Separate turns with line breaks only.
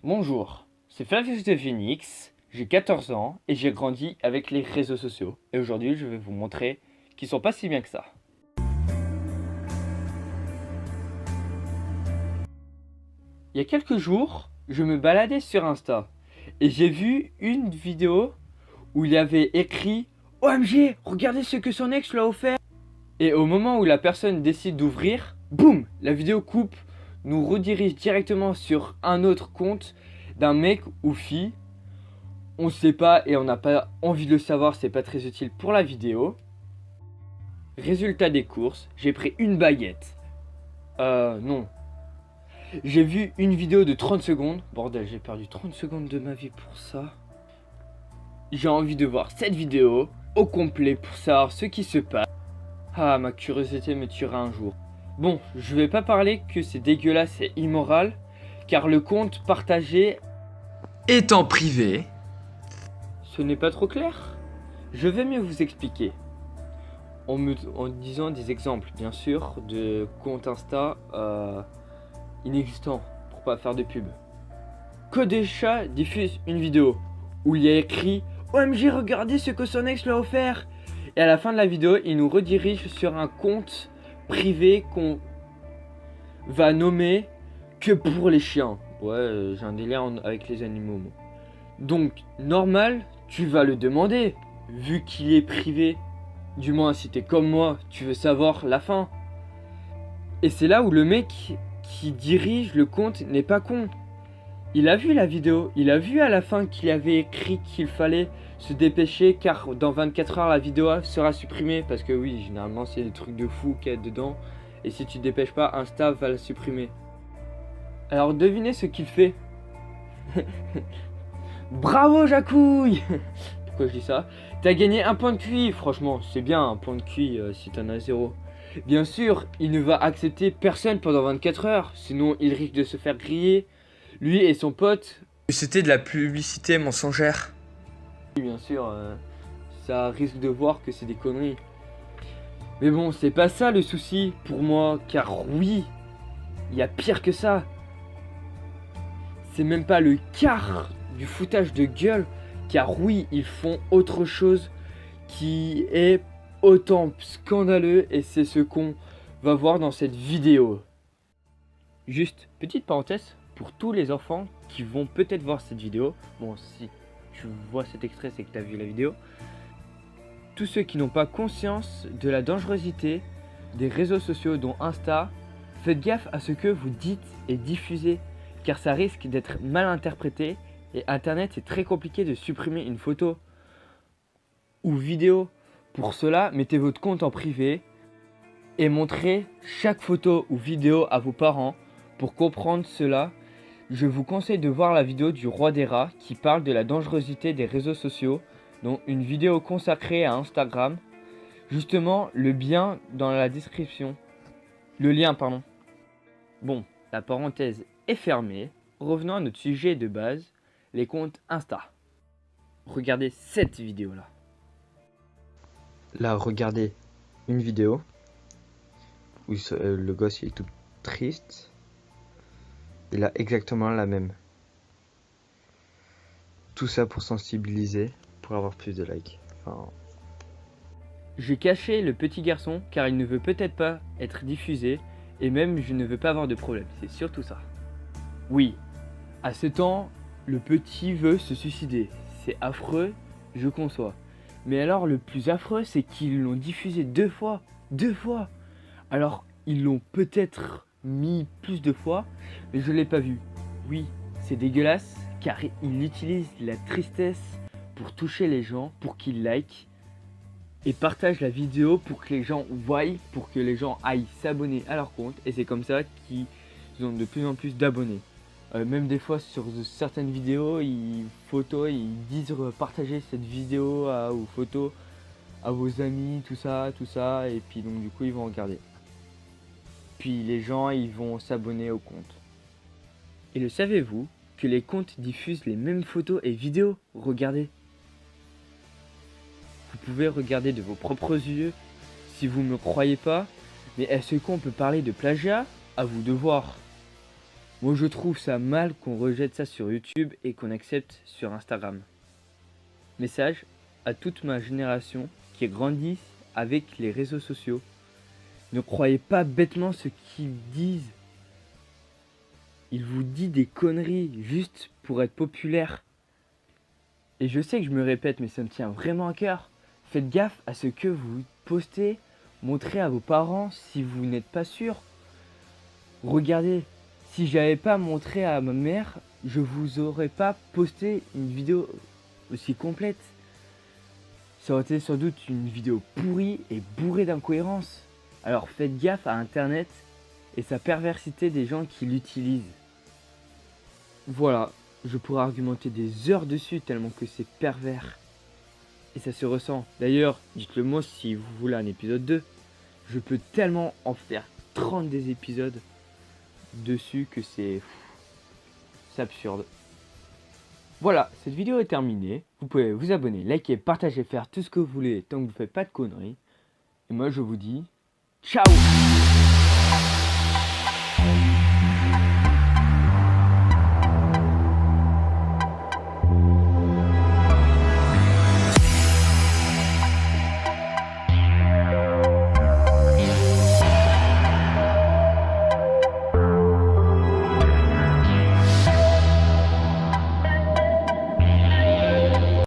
Bonjour, c'est Flavius de Phoenix, j'ai 14 ans et j'ai grandi avec les réseaux sociaux. Et aujourd'hui, je vais vous montrer qu'ils sont pas si bien que ça. Il y a quelques jours, je me baladais sur Insta et j'ai vu une vidéo où il y avait écrit OMG, regardez ce que son ex lui a offert. Et au moment où la personne décide d'ouvrir, boum, la vidéo coupe, nous redirige directement sur un autre compte d'un mec ou fille. On sait pas et on n'a pas envie de le savoir, c'est pas très utile pour la vidéo. Résultat des courses, j'ai pris une baguette. Non. J'ai vu une vidéo de 30 secondes. Bordel, j'ai perdu 30 secondes de ma vie pour ça. J'ai envie de voir cette vidéo au complet pour savoir ce qui se passe. Ah, ma curiosité me tuera un jour. Bon, je vais pas parler que c'est dégueulasse et immoral, car le compte partagé
étant privé.
Ce n'est pas trop clair. Je vais mieux vous expliquer. En disant des exemples, bien sûr, de comptes Insta inexistants, pour pas faire de pub. Kodesha diffuse une vidéo où il y a écrit OMG, regardez ce que son ex lui a offert. Et à la fin de la vidéo, il nous redirige sur un compte privé qu'on va nommer que pour les chiens. Ouais, j'ai un délire avec les animaux. Moi. Donc, normal, tu vas le demander, vu qu'il est privé. Du moins, si t'es comme moi, tu veux savoir la fin. Et c'est là où le mec qui dirige le compte n'est pas con. Il a vu la vidéo, il a vu à la fin qu'il avait écrit qu'il fallait se dépêcher car dans 24 heures la vidéo sera supprimée. Parce que oui, généralement c'est des trucs de fou qu'il y a dedans. Et si tu te dépêches pas, Insta va la supprimer. Alors devinez ce qu'il fait. Bravo Jacouille. Pourquoi je dis ça? T'as gagné un point de QI, franchement, c'est bien un point de QI si t'en as 0. Bien sûr, il ne va accepter personne pendant 24 heures, sinon il risque de se faire griller, lui et son pote.
C'était de la publicité mensongère.
Bien sûr, ça risque de voir que c'est des conneries. Mais bon, c'est pas ça le souci pour moi, car oui, il y a pire que ça. C'est même pas le quart du foutage de gueule. Car oui, ils font autre chose qui est autant scandaleux et c'est ce qu'on va voir dans cette vidéo. Juste, petite parenthèse, pour tous les enfants qui vont peut-être voir cette vidéo. Bon, si tu vois cet extrait, c'est que tu as vu la vidéo. Tous ceux qui n'ont pas conscience de la dangerosité des réseaux sociaux dont Insta, faites gaffe à ce que vous dites et diffusez, car ça risque d'être mal interprété. Et Internet, c'est très compliqué de supprimer une photo ou vidéo. Pour cela, mettez votre compte en privé et montrez chaque photo ou vidéo à vos parents. Pour comprendre cela, je vous conseille de voir la vidéo du roi des rats qui parle de la dangerosité des réseaux sociaux, dont une vidéo consacrée à Instagram. Justement, le lien dans la description. Le lien, pardon. Bon, la parenthèse est fermée. Revenons à notre sujet de base. Les comptes Insta. Regardez cette vidéo là.
Là, regardez une vidéo où le gosse il est tout triste. Il a exactement la même. Tout ça pour sensibiliser, pour avoir plus de likes. Enfin...
J'ai caché le petit garçon car il ne veut peut-être pas être diffusé et même je ne veux pas avoir de problème. C'est surtout ça. Oui, à ce temps, le petit veut se suicider. C'est affreux, je conçois. Mais alors le plus affreux, c'est qu'ils l'ont diffusé 2 fois. 2 fois. Alors ils l'ont peut-être mis plus de fois, mais je ne l'ai pas vu. Oui, c'est dégueulasse, car il utilise la tristesse pour toucher les gens, pour qu'ils likent. Et partagent la vidéo pour que les gens voient, pour que les gens aillent s'abonner à leur compte. Et c'est comme ça qu'ils ont de plus en plus d'abonnés. Même des fois sur certaines vidéos, ils disent partager cette vidéo ou photo à vos amis, tout ça, et puis donc du coup ils vont regarder. Puis les gens ils vont s'abonner au compte. Et le savez-vous que les comptes diffusent les mêmes photos et vidéos? Regardez. Vous pouvez regarder de vos propres yeux si vous ne me croyez pas, mais est-ce qu'on peut parler de plagiat? À vous de voir. Moi je trouve ça mal qu'on rejette ça sur YouTube et qu'on accepte sur Instagram. Message à toute ma génération qui grandit avec les réseaux sociaux. Ne croyez pas bêtement ce qu'ils disent. Ils vous disent des conneries juste pour être populaire. Et je sais que je me répète, mais ça me tient vraiment à cœur. Faites gaffe à ce que vous postez. Montrez à vos parents si vous n'êtes pas sûr. Regardez, si j'avais pas montré à ma mère, je vous aurais pas posté une vidéo aussi complète. Ça aurait été sans doute une vidéo pourrie et bourrée d'incohérences. Alors faites gaffe à Internet et sa perversité des gens qui l'utilisent. Voilà, je pourrais argumenter des heures dessus tellement que c'est pervers. Et ça se ressent. D'ailleurs, dites-le moi si vous voulez un épisode 2. Je peux tellement en faire 30 des épisodes dessus que c'est absurde. Voilà, cette vidéo est terminée. Vous pouvez vous abonner, liker, partager, faire tout ce que vous voulez tant que vous ne faites pas de conneries. Et moi je vous dis ciao.